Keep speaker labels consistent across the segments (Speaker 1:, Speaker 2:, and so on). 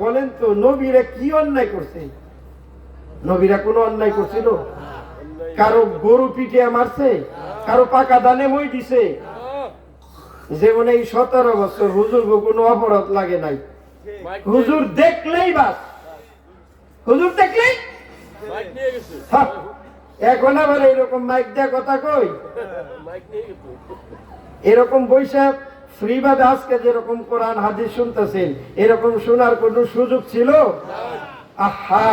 Speaker 1: বলেন তো নবীরা কি অন্যায় করছে? নবীরা কোনো অন্যায় করছিল? কারো গরু পিটিয়ে মারছে? কারো পাকা দানে মই দিছে? যেমন এই 17 বছর হুজুর কোনো অপরাধ লাগে নাই। হুজুর দেখলেই বাস, হুজুর দেখলেই এখন আবার এরকম মাইক দেয়া কথা কই, এরকম বৈশাখ ফ্রি ভাবে আজকে যেরকম কোরআন হাদিস শুনতেছেন এরকম শোনার কোন সুযোগ ছিল? আহা,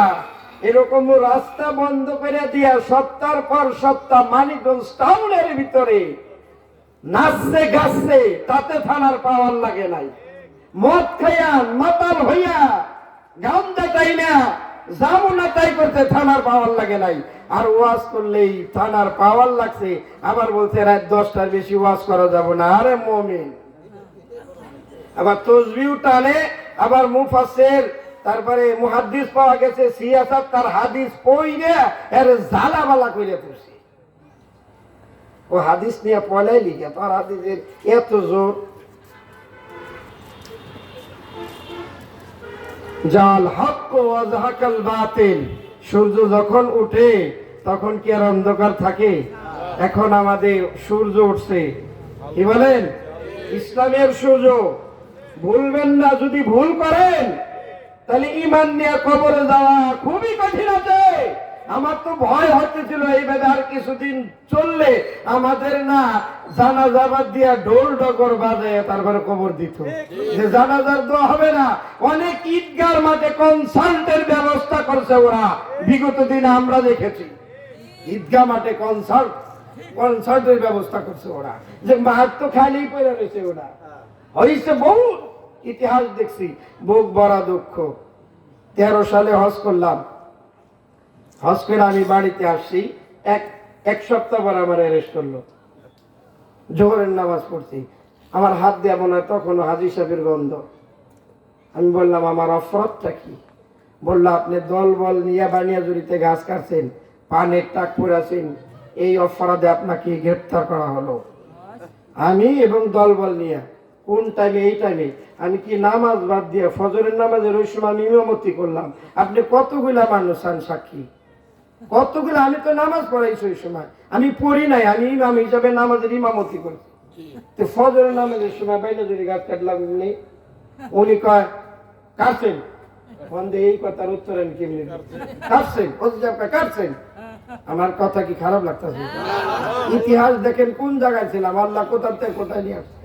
Speaker 1: এরকম রাস্তা বন্ধ করে দিয়া সপ্তাহ পর সপ্তাহ মানিকগঞ্জ টাউনের ভিতরে নাচছে গাছছে, তাতে থানার পাওয়ার লাগে নাই। মদ খাইয়া মাতাল হইয়া গান্দা তাই না জামুনা তাই করতে থানার পাওয়ার লাগে নাই। আর ওয়াজ করলেই থানার পাওয়ার লাগছে, আবার বলছে রাত 10টার বেশি ওয়াজ করা যাবে না। আরে মুমিন, আবার তসবিহ টানে, আবার মুফাসসির, তারপরে মুহাদ্দিস পাওয়া গেছে সিয়াসাত তার হাদিস পড়ে এর ঝালাবালা কইরা পড়ছে। ও হাদিস নিয়ে পড়াই লিখে তার হাদিসের এত জোর। জাল হক ওয়া যাহাকাল বাতিল, সূর্য যখন উঠে তখন কি আর অন্ধকার থাকে? এখন আমাদের সূর্য উঠছে, কি বলেন? ইসলামের সূর্য। ভুলবেন না, যদি ভুল করেন তাহলে ঈমান নিয়ে কবরে যাওয়া খুবই কঠিন আছে। আমার তো ভয় হচ্ছিল এইভাবে আর কিছুদিন চললে আমাদের না জানাজা বাদ দিয়া ঢোল ডগর বাজায় তারপরে কবর দিত, যে জানাজার দোয়া হবে না। অনেক ঈদগার মাঠে কনসার্টের ব্যবস্থা করছে ওরা, বিগত দিনে আমরা দেখেছি ঈদগাহ মাঠে কনসার্টের ব্যবস্থা করছে ওরা, যে মাঠ তো খালি পড়ে রয়েছে। ওরা হয়েছে বহু ইতিহাস দেখছি, বুক ভরা দুঃখ। 13 সালে হজ করলাম, হজ করে আমি বাড়িতে আসছি, এক সপ্তাহ পর আমার অ্যারেস্ট করলো। জোহরের নামাজ পড়ছি, আমার হাত দেওয়া মনে হয় তখনও হাজী সাহেবের গন্ধ। আমি বললাম আমার অপরাধটা কি? বললো আপনি দল বল নিয়ে বানিয়াজুরিতে গাছ কাটছেন, পানের টাক পড়েছেন, এই অপরাধে আপনাকে গ্রেপ্তার করা হলো। আমি এবং দল বল নিয়ে কোন টাইমে? এই টাইমে আমি কি নামাজ বাদ দিয়ে ফজরের নামাজের ওই সময় আমি ইমামতি করলাম। আপনি কতগুলা মানুষ আন সাক্ষী, কতগুলো? আমি তো নামাজ পড়াইছি ওই সময়, আমি পড়ি নাই, আমি ইমাম হিসাবে নামাজের ইমামতি করি। তো ফজরের নামাজের সময় বাইরে যদি গাছ কাটলাম, উনি কয় কাটছেন, বন্ধে এই কথার উত্তর আমি কেমনি কাটছেন? কাটছেন, আমার কথা কি খারাপ লাগতেছে? ইতিহাস দেখেন কোন জায়গায় ছিলাম, আল্লাহ কোথা থেকে কোথায় নিয়ে আসছে।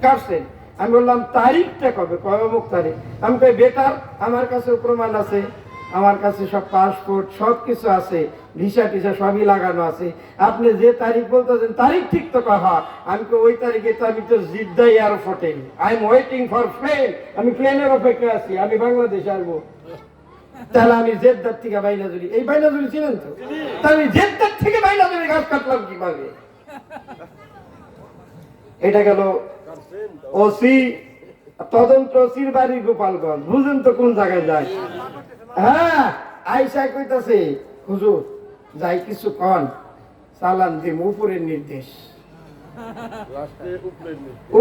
Speaker 1: কাটছেন, আমি বললাম তারিখটা কবে? কয় অমুক তারিখ। আমি কই বেটার, আমার কাছে প্রমাণ আছে, আমার কাছে সব পাসপোর্ট সব কিছু আছে, ভিসা টিসা সবই লাগানো আছে। আপনি যে তারিখ বলতেছেন তারিখ ঠিক তো কহা। আমি তো ওই তারিখে তো আমি তো জিদ্দা এয়ারপোর্টে, I am waiting for plane, আমি প্লেনের অপেক্ষায় আছি, আমি বাংলাদেশে আসবো। তাহলে আমি জেদ্দার থেকে বাইনাজুরি, এই বাইনাজুরি ছিলেন তো, তাহলে আমি জেদ্দার থেকে বাইনাজুরি গাছ কাটলাম কিভাবে? এটা গেল ওসি, তদন্ত ওসির বাড়ি গোপালগঞ্জ, বুঝেন তো কোন জায়গায় যায়। হ্যাঁ, আইসা কইতাছে হুজুর যাই কিছু কন, চালান দিম, উপরের নির্দেশ,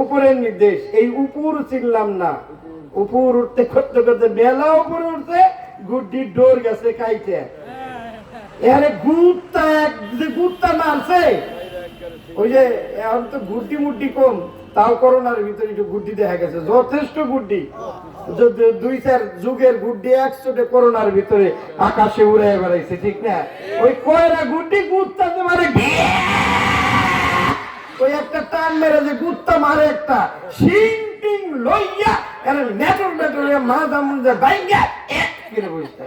Speaker 1: উপরের নির্দেশ। এই উপর চিনলাম না, উপর উঠতে করতে করতে বেলা উপরে উঠতে গুড্ডির ডোর গেছে খাইতে, এখানে গুড়টা যে গুড়টা মারছে, ওই যে এখন তো গুড্ডি মুড্ডি কম, তাও করোনার ভিতরে একটু গুড্ডি দেখা গেছে, যথেষ্ট গুড্ডি। 2-4 যুগের গুড্ডি একসাথে করোনার ভিতরে আকাশে উড়ে বেড়াইছে, ঠিক না? ওই কয়রা গুড্ডি গুড়টা মারে, ওই একটা টান মেরে যে গুড়টা মারে একটা শিং টিং লইয়া এর নেটর নেটরে মাথা মুজে বাইঙ্গা এক করে বসে।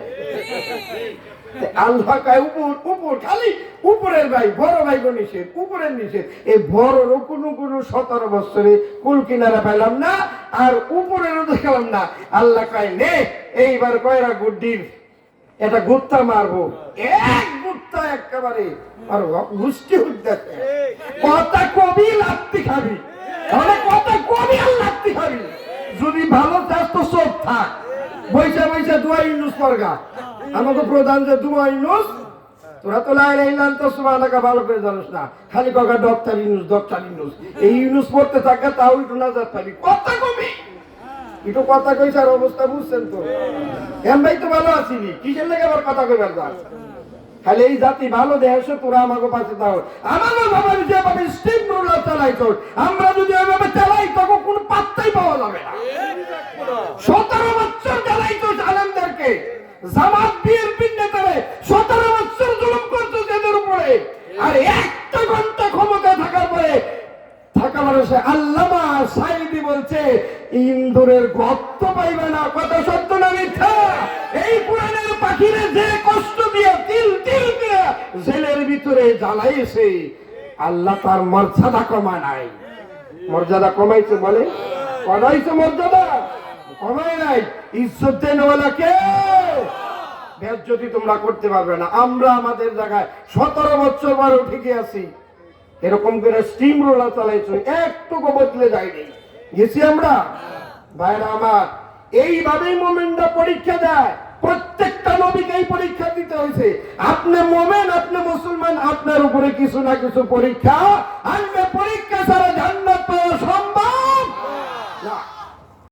Speaker 1: আল্লাহ কয় উপর উপর, খালি উপরের ভাই, বড় ভাই গো নিষেধ, উপরের নিষেধ। এই বড়রও কোনো 17 বছরে কুল কিনারা পাইলাম না, আর উপরেরও দেখলাম না। আল্লাহ কয় নে এইবার কয়রা গুড্ডির এটা গুত্তা মারবো, এক গুত্তা একেবারে আর গুষ্টি উঠতে কথা কবি লাত্তি খাবি, তাহলে কথা কবি আর লাত্তি খাবি। যদি ভালো চাস তো সব থাক, বৈশা বৈশা দুয়া ইউনুস পড়গা। আমাকে প্রধান যে দুয়া ইউনুস, তোরা তো লা ইলাহা ইল্লাল্লাহ তো সুবহানাকা ভালো করে জানিস না, খালি কগা ডক্টর ইউনুস, ডক্টর ইউনুস। এই ইউনুস পড়তে থাকা তাও একটু নাজাত পাবি, কথা কবি একটু কথা কইছে আর অবস্থা বুঝছেন তো। এম ভাই তো ভালো আছিনি, কিসের লেগে আবার কথা কইবার যা? খালি এই জাতি ভালো দেশ, তোরা আমাকে পাশে দাও। আমাদের বাবা যেভাবে স্টিম রোলার চালাইছো, আমরা যদি ওইভাবে চালাই তখন কোনো পাত্তাই পাওয়া যাবে না। 17 বছর চালাইছো আলেমদেরকে, জামাত বিএনপির নেতারে 17 বছর জুলুম করছো এদের উপরে, আর একটা ঘন্টা ক্ষমতা থাকার পরে থাকা মানুষে আল্লামা সাইদি বলছে ইন্দুরের গর্ত পাইবে না। কথা সত্য না মিথ্যা? এই পুরাণের পাখিরে যে কষ্ট দিয়ে তিল তিল দিয়ে জেলের ভিতরে জ্বালাইছে, আল্লাহ তার মর্যাদা কমায় নাই। মর্যাদা কমাইছে বলে? কমাইছে মর্যাদা? কমায় নাই। ইজ্জত দেনওয়ালা কে? বেজ্জতি তোমরা করতে পারবে না। আমরা আমাদের জায়গায় 17 বছর পরেও ঠিকই আছি। এরকম করে স্টিম রোলার চালাইছো, একটুকু বদলে যায়নি। গেছি আমরা? ভাইরা আমার, এইভাবেই মোমেনরা পরীক্ষা দেয়। প্রত্যেকটা নবীকেই পরীক্ষা দিতে হয়েছে। আপনি মোমেন, আপনি মুসলমান, আপনার উপরে কিছু না কিছু পরীক্ষা আসবে। পরীক্ষা ছাড়া